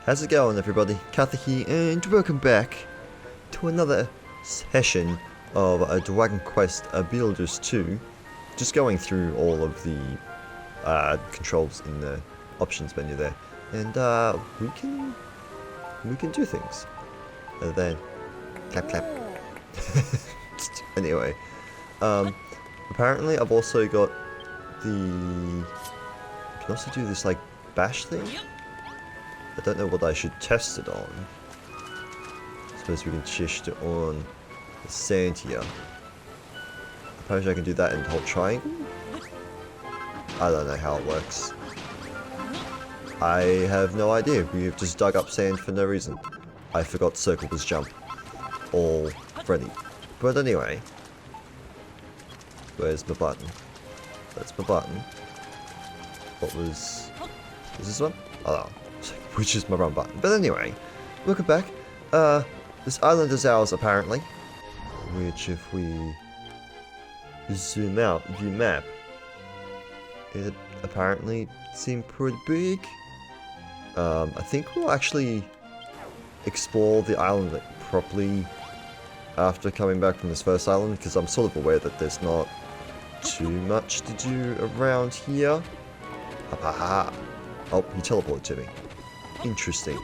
How's it going, everybody? Kyther here, and welcome back to another session of Dragon Quest Builders 2. Just going through all of the controls in the options menu there, and we can do things other than clap clap. Anyway, apparently I've also got the. I can also do this like bash thing. I don't know what I should test it on. I suppose we can test it on the sand here. Suppose I can do that in the whole triangle? I don't know how it works. I have no idea. We've just dug up sand for no reason. I forgot circle was jump already. But anyway. Where's my button? That's my button. What was this one? Oh, which is my run button. But anyway, welcome back. This island is ours apparently. Which if we zoom out, view map, it apparently seemed pretty big. I think we'll actually explore the island like, properly after coming back from this first island, because I'm sort of aware that there's not too much to do around here. Ha ha ha. Oh, he teleported to me. Interesting.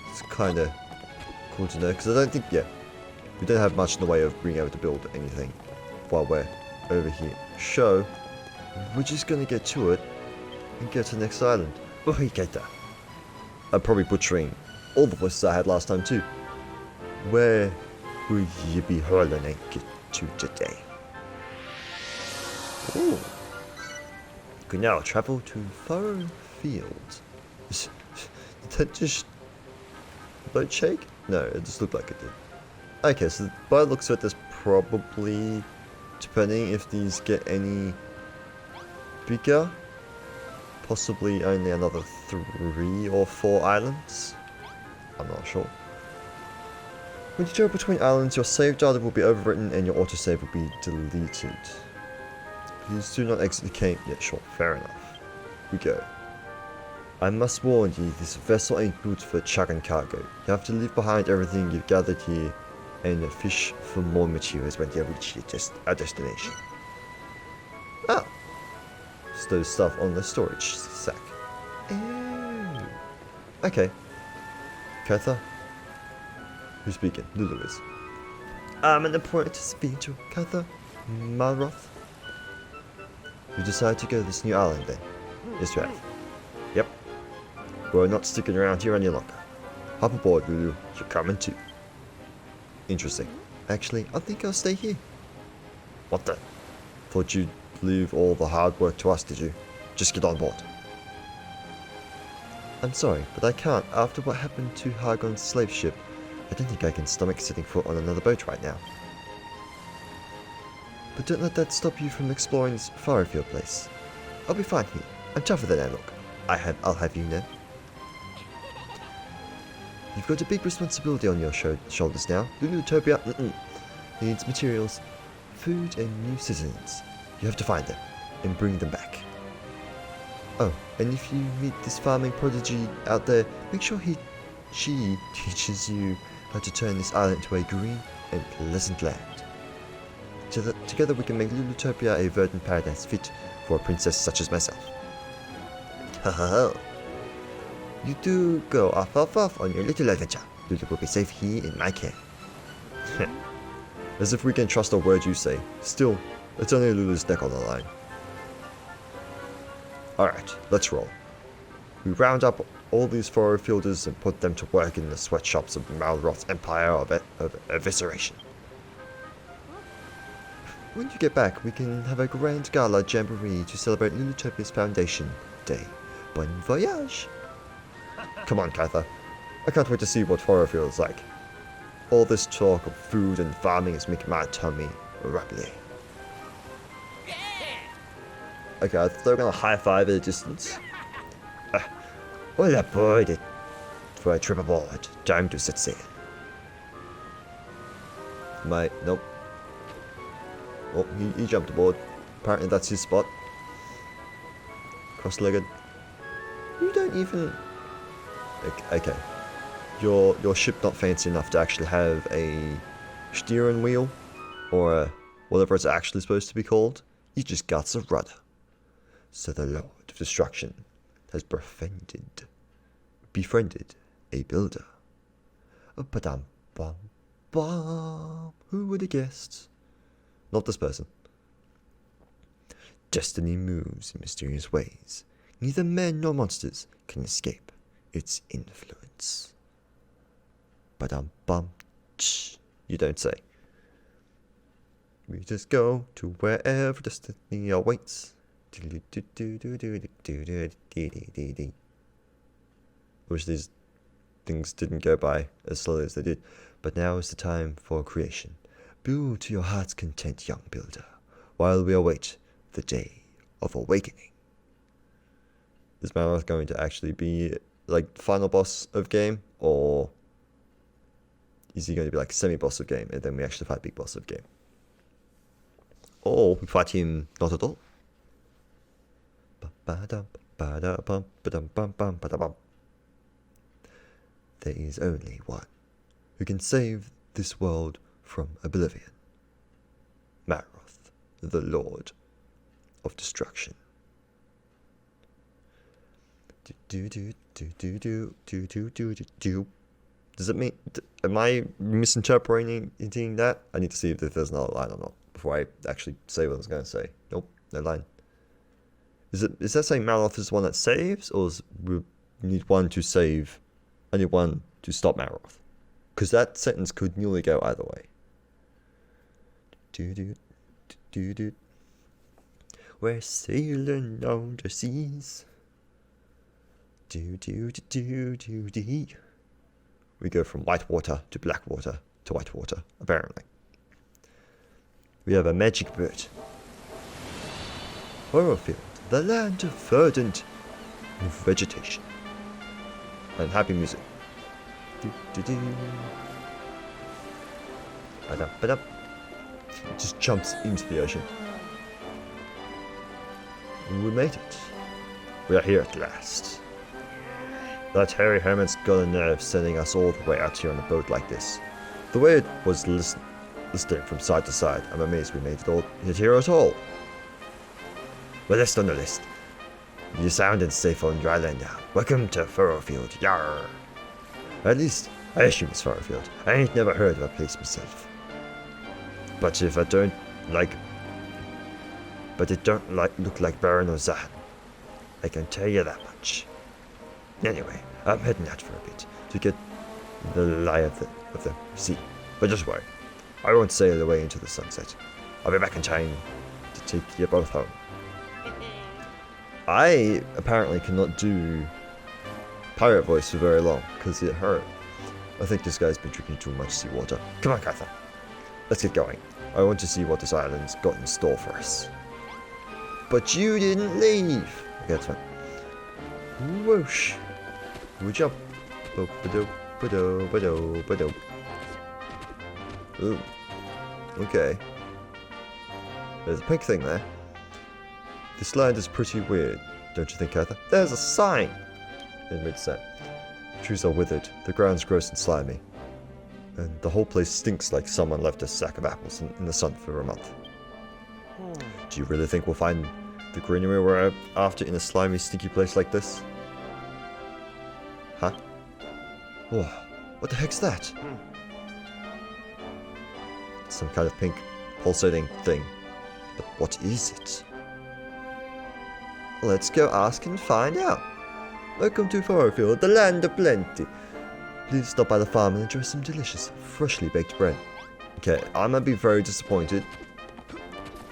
It's kind of cool to know, because I don't think, we don't have much in the way of being able to build anything while we're over here. So, we're just going to get to it and get to the next island. Oh, Kyther. I'm probably butchering all the voices I had last time too. Where will you be hurling and get to today? Ooh. You can now travel to Furrowfield. Did that just boat shake? No, it just looked like it did. Okay, so by the looks of it, there's probably, depending if these get any bigger, possibly only another 3 or 4 islands. I'm not sure. When you travel between islands, your save data will be overwritten and your autosave will be deleted. Please do not exit the game. Yeah, sure, fair enough. We go. I must warn you, this vessel ain't built for chugging cargo. You have to leave behind everything you've gathered here and fish for more materials when you reach our destination. Oh. Stow stuff on the storage sack. Oh. Okay. Kyther? Who's speaking? Lulu is. I'm an apprentice to Kyther. Malroth. You decided to go to this new island then? Yes, you have. Yep. We're not sticking around here any longer. Hop aboard, Lulu. You're coming too. Interesting. Actually, I think I'll stay here. What the? Thought you'd leave all the hard work to us, did you? Just get on board. I'm sorry, but I can't. After what happened to Hargon's slave ship, I don't think I can stomach setting foot on another boat right now. But don't let that stop you from exploring this Furrowfield place. I'll be fine here. I'm tougher than I look. I'll have you know. You've got a big responsibility on your shoulders now. Lulutopia needs materials, food, and new citizens. You have to find them and bring them back. Oh, and if you meet this farming prodigy out there, make sure she teaches you how to turn this island into a green and pleasant land. Together we can make Lulutopia a verdant paradise fit for a princess such as myself. Ha ha ha. You do go off on your little adventure. Lulu will be safe here in my care. As if we can trust a word you say. Still, it's only Lulu's neck on the line. Alright, let's roll. We round up all these Furrowfielders and put them to work in the sweatshops of Malroth's empire of evisceration. When you get back, we can have a grand gala jamboree to celebrate Lulutopia's foundation day. Bon voyage! Come on, Kyther. I can't wait to see what Furrowfield is like. All this talk of food and farming is making my tummy rumbly. Okay, I thought they were gonna high five at a distance. All aboard it for a trip aboard. Time to set sail. Nope. Oh, he jumped aboard. Apparently that's his spot. Cross-legged. You don't even... Okay. Your ship not fancy enough to actually have a steering wheel, or whatever it's actually supposed to be called. You just got a rudder. So the Lord of Destruction has befriended a builder. Ba-dum, bum, bum. Who would have guessed? Not this person. Destiny moves in mysterious ways. Neither men nor monsters can escape its influence. Ba-dum, bum, tsh. You don't say. We just go to wherever destiny awaits. Wish these things didn't go by as slowly as they did, but now is the time for creation. Build to your heart's content, young builder, while we await the day of awakening. Is Malroth going to actually be like final boss of game, or is he going to be like semi-boss of game, and then we actually fight big boss of game? Or we fight him not at all. There is only one who can save this world from oblivion. Malroth, the Lord of Destruction. Does it mean... Am I misinterpreting that? I need to see if there's another line or not before I actually say what I was going to say. Nope, no line. Is that saying Malroth is the one that saves, or we need one to save, only one to stop Malroth? Because that sentence could nearly go either way. We're sailing on the seas. We go from white water to black water to white water, apparently. We have a magic bird. Furrowfield, the land of verdant vegetation. And happy music. It just jumps into the ocean. We made it. We are here at last. That hairy hermit's got a nerve sending us all the way out here on a boat like this. The way it was listening from side to side, I'm amazed we made it here at all. We're list on the list. You sounded safe on dry land now. Welcome to Furrowfield, yarr. At least, I assume it's Furrowfield. I ain't never heard of a place myself. But if I don't like... But it don't look like Baron or Zahan. I can tell you that much. Anyway, I'm heading out for a bit to get the lie of the sea. But just worry, I won't sail away into the sunset. I'll be back in time to take you both home. I apparently cannot do pirate voice for very long because it hurt. I think this guy's been drinking too much seawater. Come on, Kyther. Let's get going. I want to see what this island's got in store for us. But you didn't leave. Okay, that's fine. Whoosh. We jump. Ooh. Okay. There's a pink thing there. This land is pretty weird, don't you think, Kyther? There's a sign! It reads that. Trees are withered, the ground's gross and slimy. And the whole place stinks like someone left a sack of apples in the sun for a month. Do you really think we'll find the greenery we're after in a slimy, stinky place like this? Huh? Whoa, what the heck's that? Some kind of pink, pulsating thing. But what is it? Let's go ask and find out. Welcome to Furrowfield, the land of plenty. Please stop by the farm and enjoy some delicious, freshly baked bread. Okay, I might be very disappointed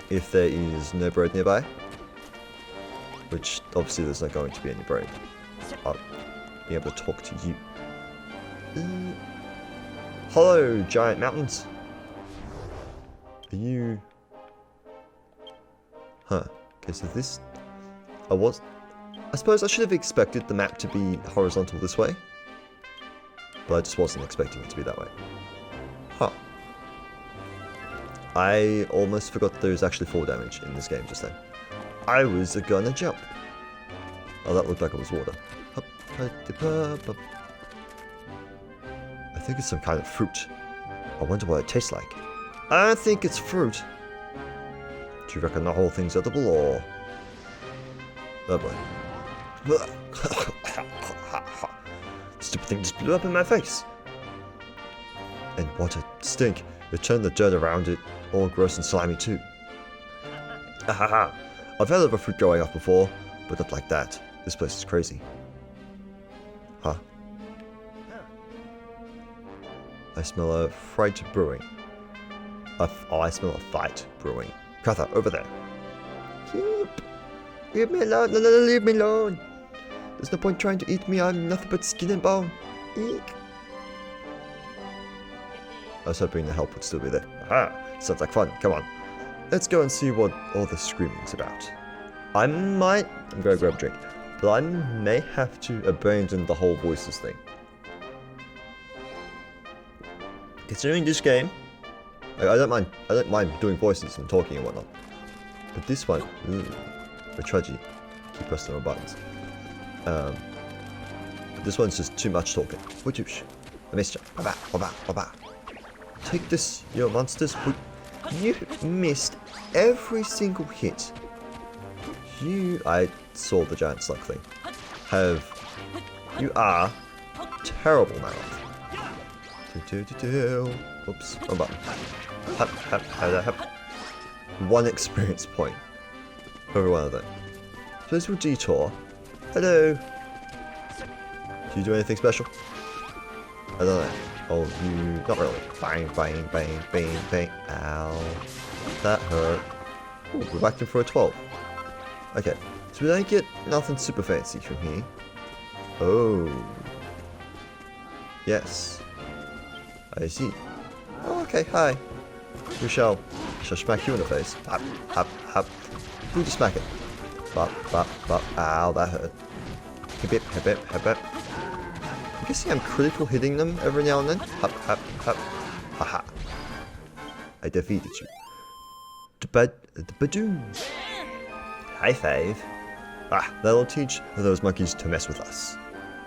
if there is no bread nearby. Which, obviously, there's not going to be any bread. I'll be able to talk to you. Hello, giant mountains. Are you... Huh. Okay, so this... I suppose I should have expected the map to be horizontal this way. But I just wasn't expecting it to be that way. Huh. I almost forgot that there was actually fall damage in this game just then. I was gonna jump. Oh, that looked like it was water. Hup. I think it's some kind of fruit. I wonder what it tastes like. I think it's fruit. Do you reckon the whole thing's edible, or... Oh boy. Stupid thing just blew up in my face. And what a stink. It turned the dirt around it all gross and slimy too. Ahaha. I've had other fruit growing off before, but not like that. This place is crazy. Huh. I smell a fright brewing. I smell a fight brewing. Kyther, over there. Leave me alone. No, leave me alone. There's no point trying to eat me. I'm nothing but skin and bone. Eek. I was hoping the help would still be there. Aha! Sounds like fun. Come on. Let's go and see what all the screaming's about. I'm gonna grab a drink, but I may have to abandon the whole voices thing. Considering this game, I don't mind doing voices and talking and whatnot. But this one, a tragedy. Keep pressing the buttons. But this one's just too much talking. Whoosh. I missed you. Ba-ba. Take this, you monsters. You missed every single hit. I saw the giant slug thing. You are terrible, Malroth. Oops, wrong button. One experience point for every one of them. So this will detour. Hello. Do you do anything special? I don't know. Oh, you... not really. Bang. Ow. That hurt. Ooh, we're back in for a 12. Okay. So we don't get nothing super fancy from here. Oh. Yes. I see. Oh, okay, hi. We shall smack you in the face. Hop. Who to smack it? Bop. Ow, that hurt. Hip. You can see I'm critical hitting them every now and then. Hop. Haha. I defeated you. The Badoon. High five. That'll teach those monkeys to mess with us.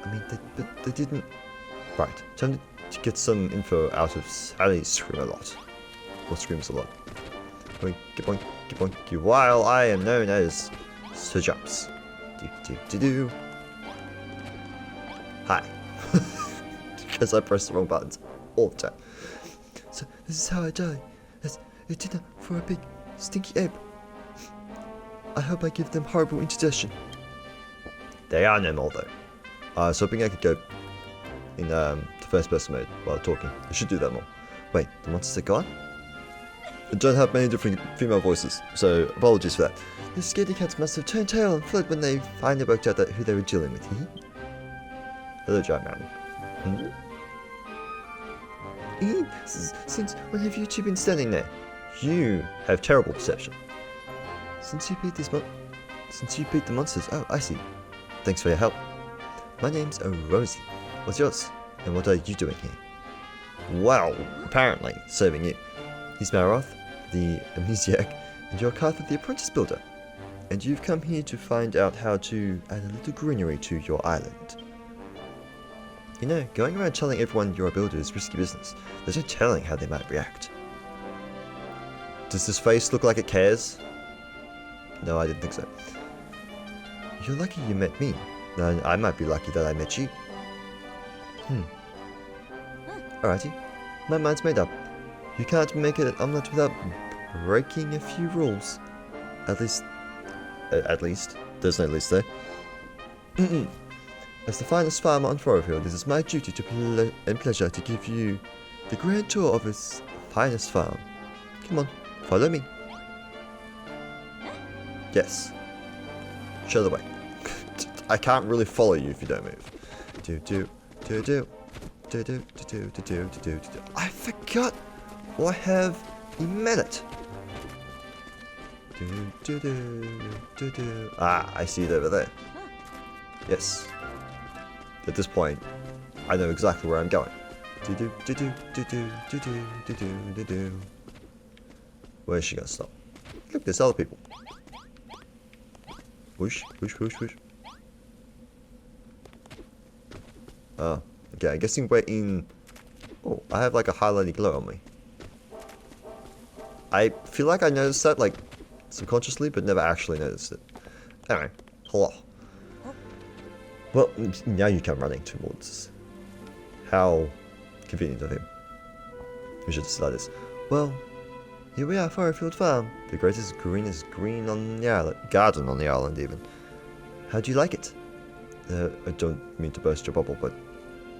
I mean, they didn't... Right, time to get some info out of Sally Scream-a-lot. Or Screams a lot. Boink, while I am known as Sir Jumps. Do. Hi. Because I pressed the wrong buttons all the time. So, this is how I die. As a dinner for a big, stinky ape. I hope I give them horrible indigestion. They are no more, though. I was hoping I could go in the first-person mode while talking. I should do that more. Wait, the monsters are gone? I don't have many different female voices, so apologies for that. The scaredy cats must have turned tail and fled when they finally worked out who they were dealing with. Hello, Giant Mountain. Since when have you two been standing there? You have terrible perception. Since you beat the monsters. Oh, I see. Thanks for your help. My name's Rosie. What's yours? And what are you doing here? Well, apparently, serving you. He's Malroth, the amnesiac, and you're Kyther, the apprentice builder. And you've come here to find out how to add a little greenery to your island. You know, going around telling everyone you're a builder is risky business. There's no telling how they might react. Does this face look like it cares? No, I didn't think so. You're lucky you met me. No, I might be lucky that I met you. Alrighty. My mind's made up. You can't make an omelette without breaking a few rules. At least. There's no least there. As the finest farmer on Furrowfield, it is my duty and pleasure to give you the grand tour of its finest farm. Come on, follow me. Yes. Show the way. I can't really follow you if you don't move. I forgot. I have a minute. I see it over there. Yes. At this point, I know exactly where I'm going. Where is she gonna stop? Look, there's other people. Whoosh. Oh, okay, I'm guessing we're in... Oh, I have like a highlighting glow on me. I feel like I noticed that, like, subconsciously, but never actually noticed it. Anyway, hello. Well, now you come running towards us. How convenient of him. We should start this. Well, here we are, Furrowfield Farm. The greatest, greenest green on the island. Garden on the island, even. How do you like it? I don't mean to burst your bubble, but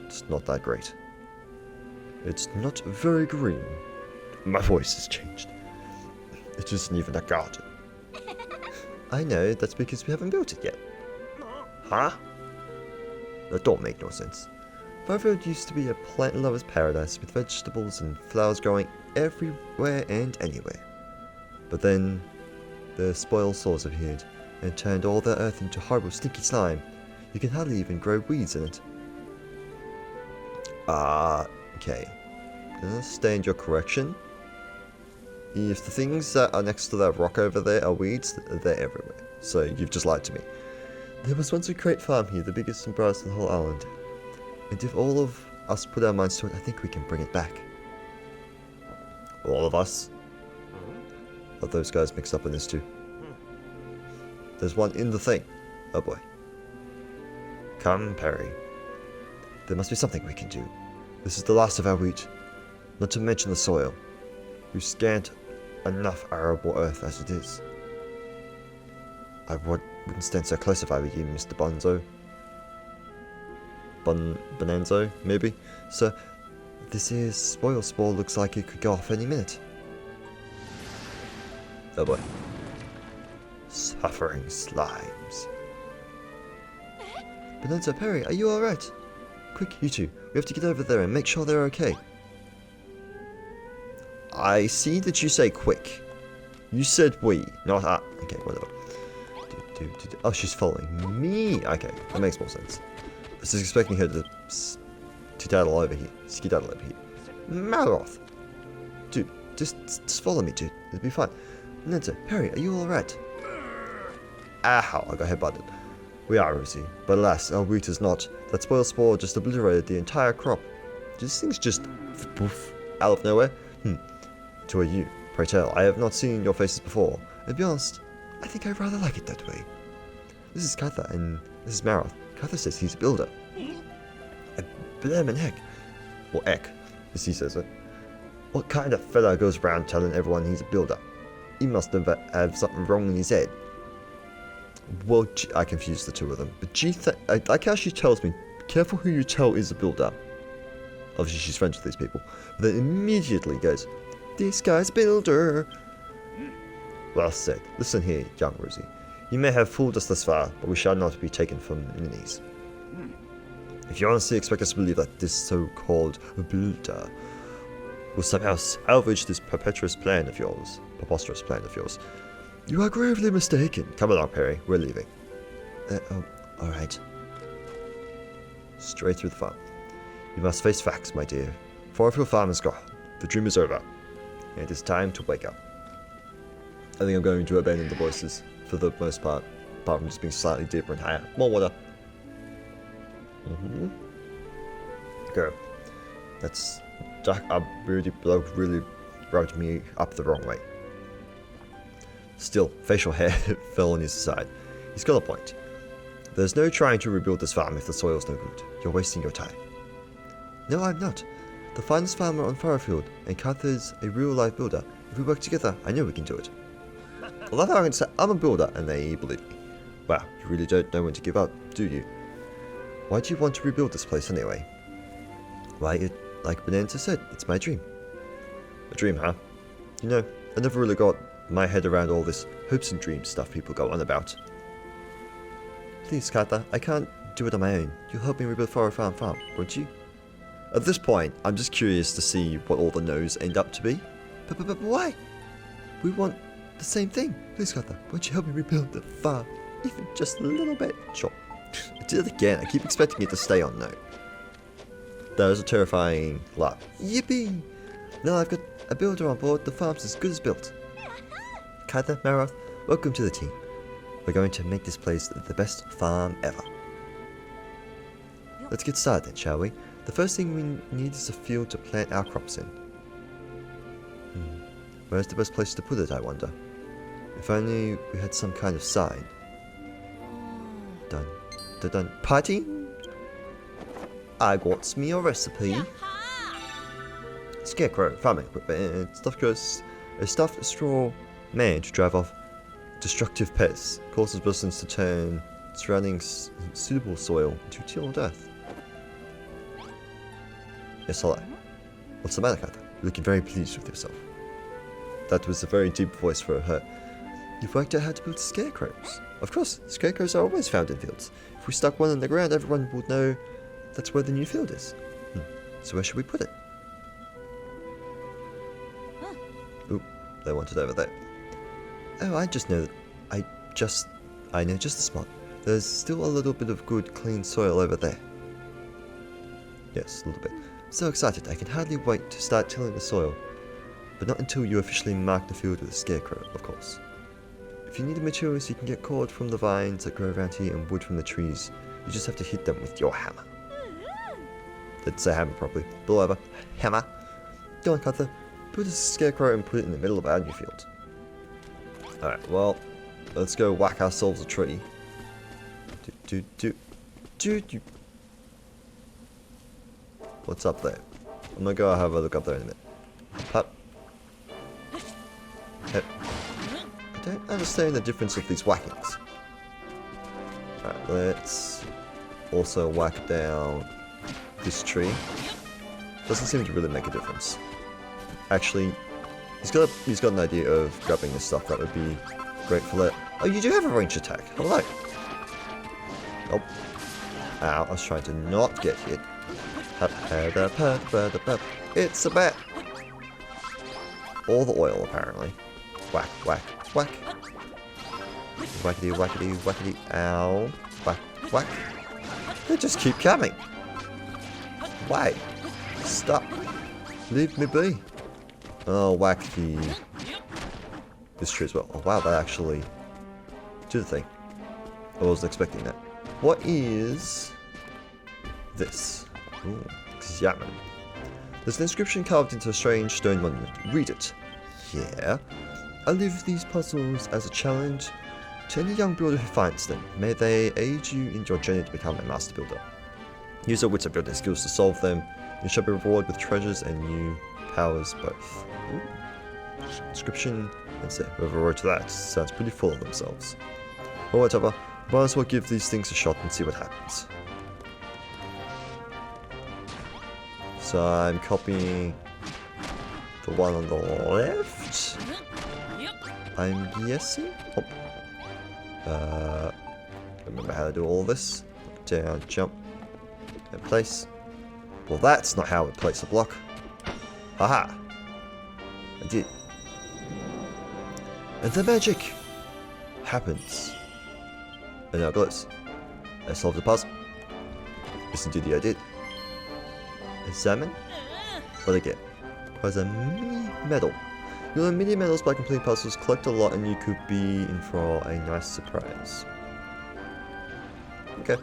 it's not that great. It's not very green. My voice has changed. It isn't even a garden. I know, that's because we haven't built it yet. Huh? That don't make no sense. Furrowfield used to be a plant lover's paradise with vegetables and flowers growing everywhere and anywhere. But then, the spoiled souls appeared and turned all their earth into horrible stinky slime. You can hardly even grow weeds in it. Okay. I understand your correction. If the things that are next to that rock over there are weeds, they're everywhere. So you've just lied to me. There was once a great farm here, the biggest and brightest in the whole island. And if all of us put our minds to it, I think we can bring it back. All of us? Are those guys mixed up in this too? There's one in the thing. Oh boy. Come, Perry. There must be something we can do. This is the last of our wheat. Not to mention the soil. We've scant enough arable earth as it is. I wouldn't stand so close if I were you, Mr. Bonzo. Bonanzo, maybe? So, this here spoil spore looks like it could go off any minute. Oh boy. Suffering slimes. Bonanza, Perry, are you alright? Quick, you two. We have to get over there and make sure they're okay. I see that you say quick. You said we, not I. Okay, whatever. Oh, she's following me. Okay, that makes more sense. I was expecting her to skedaddle over here. Malroth! Dude, just follow me, dude. It'll be fine. Bonanza, Perry, are you alright? Ow, I got headbutted. We are, Rosie, but alas, our wheat is not. That spoil spore just obliterated the entire crop. Did these things just poof out of nowhere? To you, pray tell, I have not seen your faces before. And to be honest, I think I rather like it that way. This is Kyther, and this is Malroth. Kyther says he's a builder. A blammin' heck. Or heck, as he says it. What kind of fella goes around telling everyone he's a builder? He must have something wrong in his head. Well, I confused the two of them. But I like how she tells me, be careful who you tell is a builder. Obviously she's friends with these people. But then immediately goes, this guy's a builder. Well said. Listen here, young Rosie. You may have fooled us thus far, but we shall not be taken from ninnies. If you honestly expect us to believe that this so-called builder will somehow salvage this preposterous plan of yours, you are gravely mistaken. Come along, Perry. We're leaving. Alright. Straight through the farm. You must face facts, my dear. Furrowfield Farm is gone. The dream is over. And it is time to wake up. I think I'm going to abandon the voices for the most part, apart from just being slightly deeper and higher. More water. Go. That's really rubbed me up the wrong way. Still, facial hair fell on his side. He's got a point. There's no trying to rebuild this farm if the soil's no good. You're wasting your time. No, I'm not. The finest farmer on Furrowfield, and Kyther's a real-life builder. If we work together, I know we can do it. I love how I can say I'm a builder, and they believe me. Wow, you really don't know when to give up, do you? Why do you want to rebuild this place anyway? Why, like Bonanza said, it's my dream. A dream, huh? You know, I never really got my head around all this hopes and dreams stuff people go on about. Please, Kyther, I can't do it on my own. You'll help me rebuild Furrowfield Farm, won't you? At this point, I'm just curious to see what all the no's end up to be. But why? We want the same thing. Please, Kyther, won't you help me rebuild the farm? Even just a little bit. Sure. I did it again. I keep expecting it to stay on no. That was a terrifying laugh. Yippee! Now I've got a builder on board. The farm's as good as built. Kyther, Malroth, welcome to the team. We're going to make this place the best farm ever. let's get started then, shall we? The first thing we need is a field to plant our crops in. Where's the best place to put it, I wonder? If only we had some kind of sign. Dun, dun, dun. Party? I got me a recipe. Scarecrow, farming equipment, a stuffed straw man to drive off destructive pests, causes persons to turn surrounding suitable soil into tilled earth. Yes, hello. What's the matter, Kyther? You're looking very pleased with yourself. That was a very deep voice for her. You've worked out how to build scarecrows. Of course, scarecrows are always found in fields. If we stuck one in the ground, everyone would know that's where the new field is. So where should we put it? Ooh, they want it over there. Oh, I just know that I know just the spot. There's still a little bit of good, clean soil over there. Yes, a little bit. I'm so excited, I can hardly wait to start tilling the soil. But not until you officially mark the field with a scarecrow, of course. If you need the materials, you can get cord from the vines that grow around here and wood from the trees. You just have to hit them with your hammer. Didn't say hammer properly. But whatever. Hammer. Go on, Kyther. Put a scarecrow and put it in the middle of our new field. Alright, well, let's go whack ourselves a tree. What's up there? I'm gonna go have a look up there in a minute. Pop. Hep. I don't understand the difference of these whackings. Alright, let's also whack down this tree. Doesn't seem to really make a difference. Actually, he's got an idea of grabbing this stuff that would be great for that. Oh, you do have a ranged attack. Hello. Oh. Ow, I was trying to not get hit. It's a bat. All the oil, apparently. Whack, whack, whack. Whackity, whackity, whackity. Ow. Whack, whack. They just keep coming. Why? Stop. Leave me be. Oh, whack this tree as well. Oh, wow, that actually did the thing. I wasn't expecting that. What is this? Ooh, examine. There's an inscription carved into a strange stone monument. Read it. Yeah. I leave these puzzles as a challenge to any young builder who finds them. May they aid you in your journey to become a master builder. Use your wits and building skills to solve them. You shall be rewarded with treasures and new powers both. Ooh. Inscription. Let's see. Whoever wrote that sounds pretty full of themselves. Or whatever. Might as well give these things a shot and see what happens. So I'm copying the one on the left. I'm guessing. Oh. Remember how to do all this. Down, jump, and place. Well, that's not how we place a block. Haha. I did. And the magic happens. And now it goes. I solved the puzzle. Yes, indeed, I did. Examine. What again? Requires a mini medal. You'll earn mini medals by completing puzzles. Collect a lot, and you could be in for a nice surprise. Okay.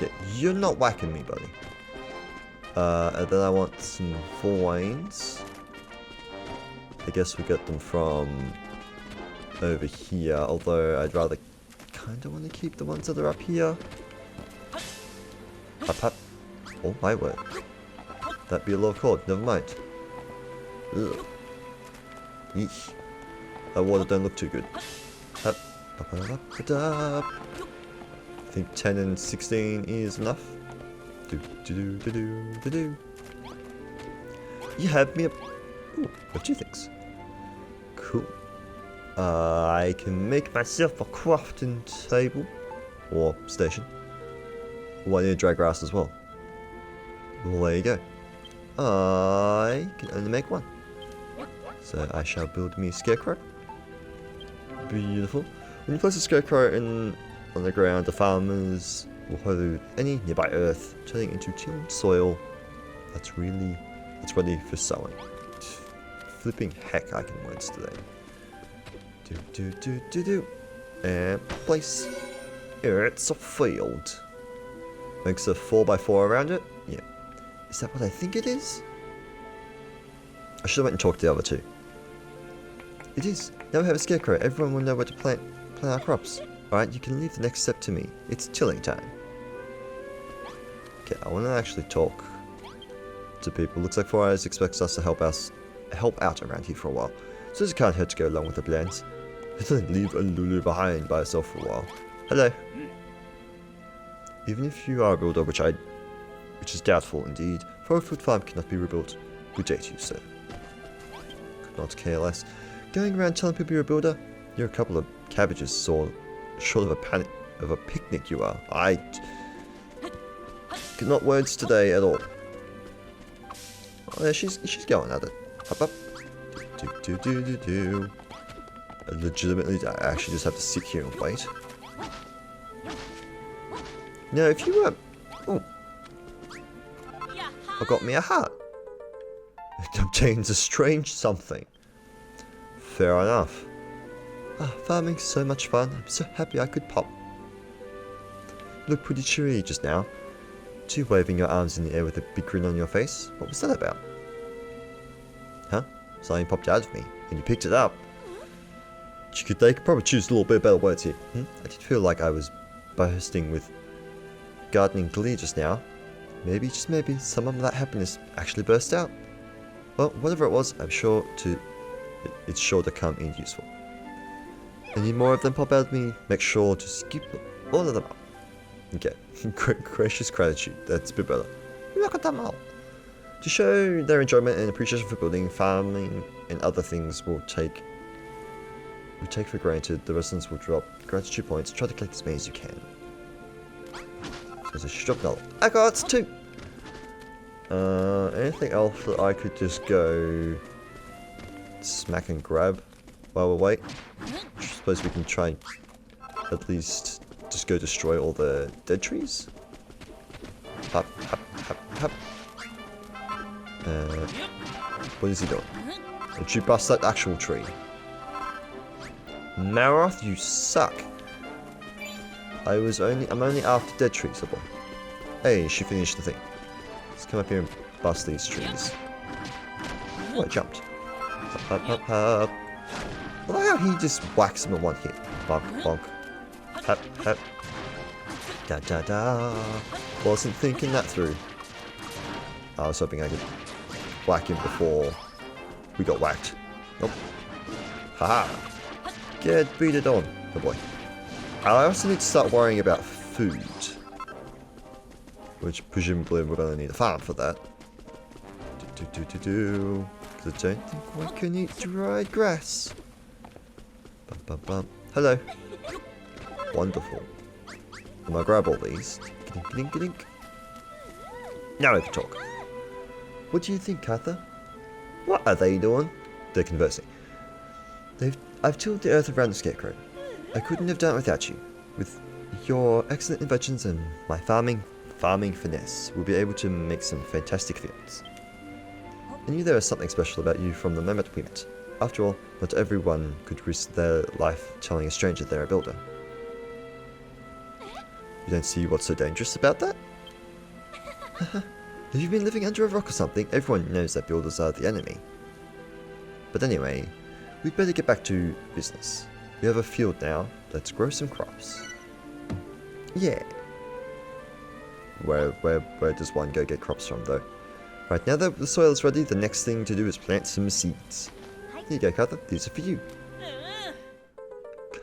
Yeah, you're not whacking me, buddy. And then I want some vines. I guess we get them from over here, although I'd rather kind of want to keep the ones that are up here. Up, up. Oh my word. That'd be a low cord, never mind. Ugh. Yeesh. That water don't look too good. Up, up, up, up, up. I think 10 and 16 is enough. Do, do, do, do, do, do. You have me a... Ooh, what do you think? Cool. I can make myself a crafting table. Or station. Oh, I need to dry grass as well. Well, there you go. I can only make one. So I shall build me a scarecrow. Beautiful. When you place a scarecrow on the ground, the farmers will hoe any nearby earth, turning into tilled soil that's ready for sowing. Flipping heck, I can words today. Do. And place. It's a field. Makes a 4x4 around it? Yeah. Is that what I think it is? I should have went and talked to the other two. It is. Now we have a scarecrow. Everyone will know where to plant our crops. Alright, you can leave the next step to me. It's tilling time. Okay, I want to actually talk to people. Looks like Four Eyes expects us to help out around here for a while. So it can't hurt to go along with the plans. Then leave a Lulu behind by herself for a while. Hello. Even if you are a builder, which is doubtful indeed, Furrowfield Farm cannot be rebuilt. Good day to you, sir. Could not care less. Going around telling people you're a builder? You're a couple of cabbages short of a picnic you are. I not words today at all. Oh yeah, she's going at it. Up up. Do. Legitimately, I actually just have to sit here and wait. Now, if you were... Oh. I got me a hat. It obtains a strange something. Fair enough. Ah, farming's so much fun. I'm so happy I could pop. You look pretty cheery just now. You waving your arms in the air with a big grin on your face. What was that about? Huh? Something popped out of me, and you picked it up. They could probably choose a little bit better words here. I did feel like I was bursting with gardening glee just now. Maybe, just maybe, some of that happiness actually burst out. Well, whatever it was, I'm sure it's sure to come in useful. Any more of them pop out of me, make sure to skip all of them up. Okay, gracious gratitude, that's a bit better. To show their enjoyment and appreciation for building, farming, and other things we take for granted, the residents will drop gratitude points. Try to collect as many as you can. There's a shop now. I got 2! Anything else that I could just go smack and grab while we wait? I suppose we can try and at least just go destroy all the dead trees? Hop. What is he doing? Did you bust that actual tree? Malroth, you suck. I'm only after dead trees, oh boy. Hey, she finished the thing. Let's come up here and bust these trees. Oh, I jumped. Hop. I like how he just whacks them in one hit. Bonk. Hop. Da. Wasn't thinking that through. I was hoping I could whack him before we got whacked. Nope. Haha. Get beat it on. Oh boy. I also need to start worrying about food. Which presumably we're going to need a farm for that. Because I don't think one can eat dried grass. Bum. Hello. Wonderful. I'm going to grab all these. Gidink. Now we can talk. What do you think, Kyther? What are they doing? They're conversing. I've tilled the earth around the scarecrow. I couldn't have done it without you. With your excellent inventions and my farming finesse, we'll be able to make some fantastic fields. I knew there was something special about you from the moment we met. After all, not everyone could risk their life telling a stranger they're a builder. You don't see what's so dangerous about that? Have you been living under a rock or something? Everyone knows that builders are the enemy. But anyway, we'd better get back to business. We have a field now. Let's grow some crops. Yeah. Where does one go get crops from, though? Right, now that the soil is ready, the next thing to do is plant some seeds. Here you go, Kyther. These are for you.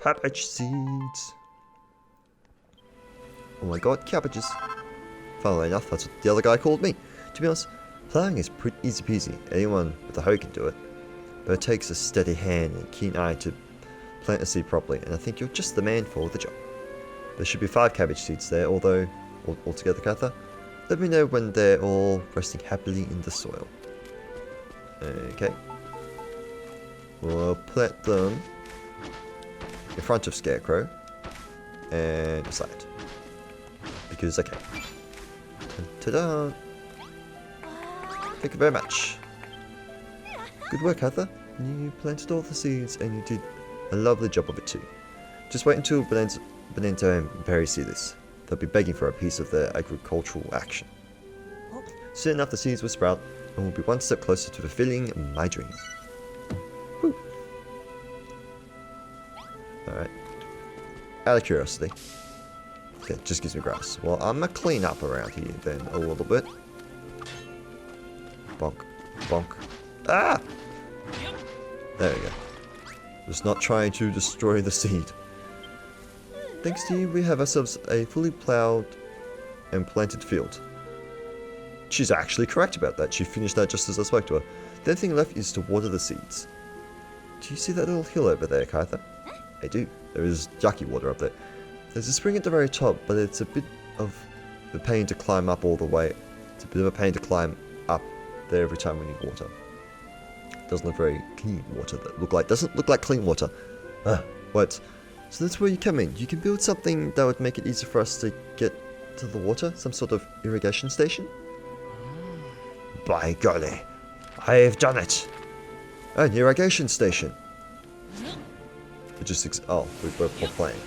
Cabbage seeds. Oh my god, cabbages. Funnily enough, that's what the other guy called me. To be honest, plowing is pretty easy peasy. Anyone with a hoe can do it. But it takes a steady hand and a keen eye to plant a seed properly, and I think you're just the man for the job. There should be 5 cabbage seeds there, although, altogether, Kyther. Let me know when they're all resting happily in the soil. Okay. We'll plant them in front of Scarecrow and beside. Because I can. Ta-da! Thank you very much. Good work, Kyther. You planted all the seeds and you did a lovely job of it too. Just wait until Benento and Perry see this. they'll be begging for a piece of their agricultural action. Soon enough, the seeds will sprout, and we'll be one step closer to fulfilling my dream. Woo. Alright. Out of curiosity. Okay, just gives me grass. Well, I'm gonna clean up around here then a little bit. Bonk. Bonk. Ah! There we go. Just not trying to destroy the seed. Thanks to you, we have ourselves a fully ploughed and planted field. She's actually correct about that. She finished that just as I spoke to her. The only thing left is to water the seeds. Do you see that little hill over there, Kyther? I do. There is yucky water up there. There's a spring at the very top, but it's a bit of a pain to climb up all the way. It's a bit of a pain to climb up there every time we need water. Doesn't look very clean water. Doesn't look like clean water. What? So that's where you come in. You can build something that would make it easier for us to get to the water. Some sort of irrigation station. By golly, I've done it. An irrigation station. It just we're playing.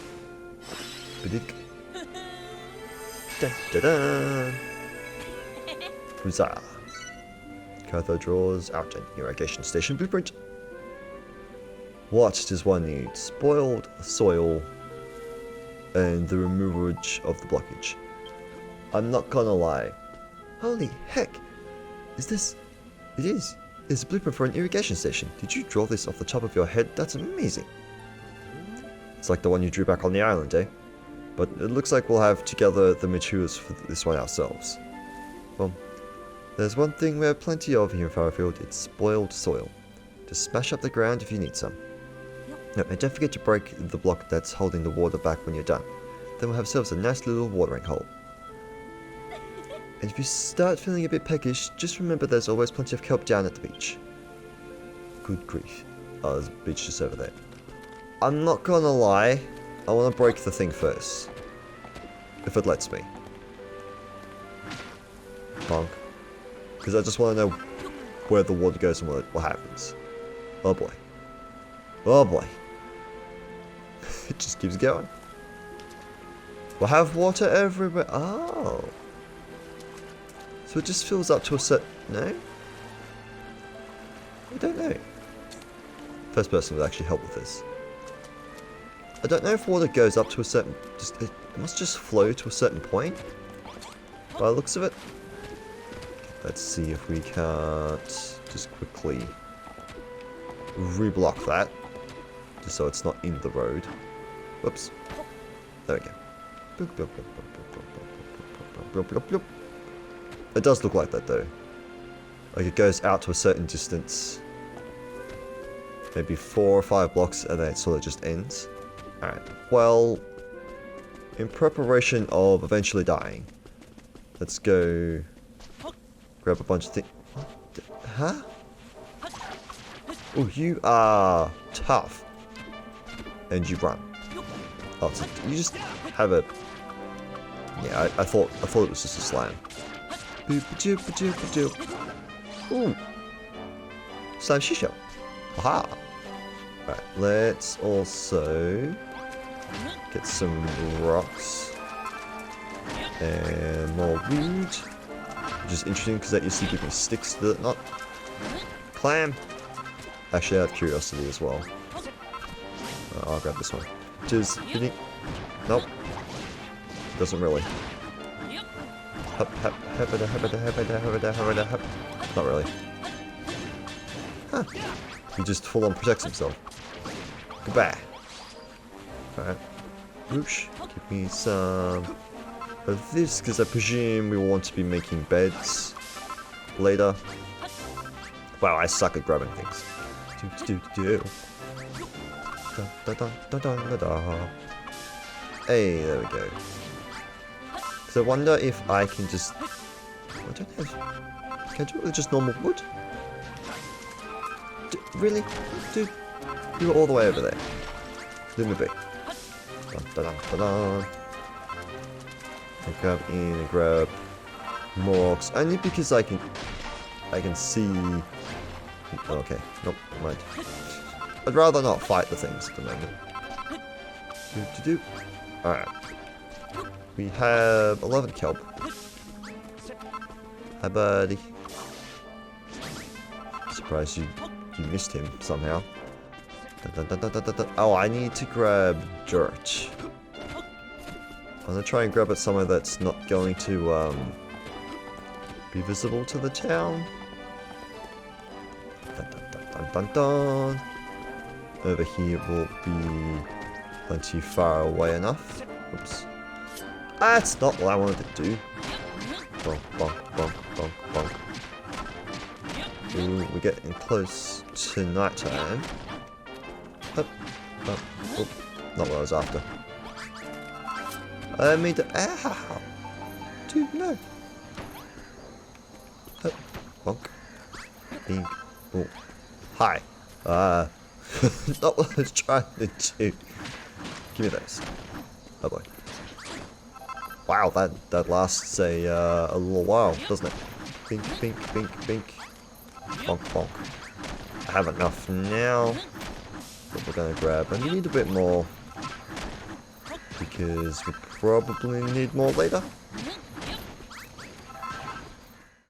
Bidik. Dun dun dun. Huzzah. Kyther draws out an irrigation station blueprint. What does one need? Spoiled soil and the removal of the blockage. I'm not gonna lie. Holy heck! Is this? It is. It's a blueprint for an irrigation station. Did you draw this off the top of your head? That's amazing. It's like the one you drew back on the island, eh? But it looks like we'll have together the materials for this one ourselves. Well, there's one thing we have plenty of here in Furrowfield. It's spoiled soil. Just smash up the ground if you need some. No, and don't forget to break the block that's holding the water back when you're done. Then we'll have ourselves a nice little watering hole. And if you start feeling a bit peckish, just remember there's always plenty of kelp down at the beach. Good grief. Oh, there's a beach just over there. I'm not gonna lie, I want to break the thing first. If it lets me. Bonk. Because I just want to know where the water goes and what happens. Oh boy. Oh boy. It just keeps going. We'll have water everywhere. Oh. So it just fills up to a certain... No? I don't know. First person would actually help with this. I don't know if water goes up to a certain... It must just flow to a certain point. By the looks of it. Let's see if we can't just quickly reblock that. Just so it's not in the road. Whoops. There we go. It does look like that though. Like it goes out to a certain distance. Maybe 4 or 5 blocks and then it sort of just ends. Alright. Well, in preparation of eventually dying, let's go grab a bunch of things. Huh? Oh, you are tough. And you run. Oh, so you just have a... Yeah, I thought it was just a slam. Ooh. Slam shisha. Aha. Right, let's also get some rocks and more wood. Which is interesting because that used to give me sticks, did it not? Clam. Actually, out of curiosity as well. I'll grab this one. Which is pretty... Nope. Doesn't really. Not really. Huh. He just full on protects himself. Goodbye. Alright. Whoosh. Give me some of this, because I presume we want to be making beds later. Wow, I suck at grabbing things. Hey, there we go. So I wonder if I can just... I don't have... Can I do it with just normal wood? Really? Dude, you were all the way over there. Leave me be. I grab in and grab more rocks. Only because I can see... Okay, nope, never mind. I'd rather not fight the things at the moment. Alright. We have 11 kelp. Hi, buddy. Surprised you missed him somehow. Oh, I need to grab dirt. I'm gonna try and grab it somewhere that's not going to be visible to the town. Over here will be plenty far away enough. Oops. That's not what I wanted to do. Bonk, bonk, bonk, bonk, bonk. Ooh, we're getting close to nighttime. Up, up, oop. Not what I was after. I made the. Ow! Dude, no. Up, bonk. Bing. Oh. Hi. Not what I was trying to do. Give me those. Oh boy. Wow, that lasts a little while, doesn't it? Bink, bink, bink, bink. Bonk, bonk. I have enough now. But we're gonna grab. And we need a bit more. Because we probably need more later.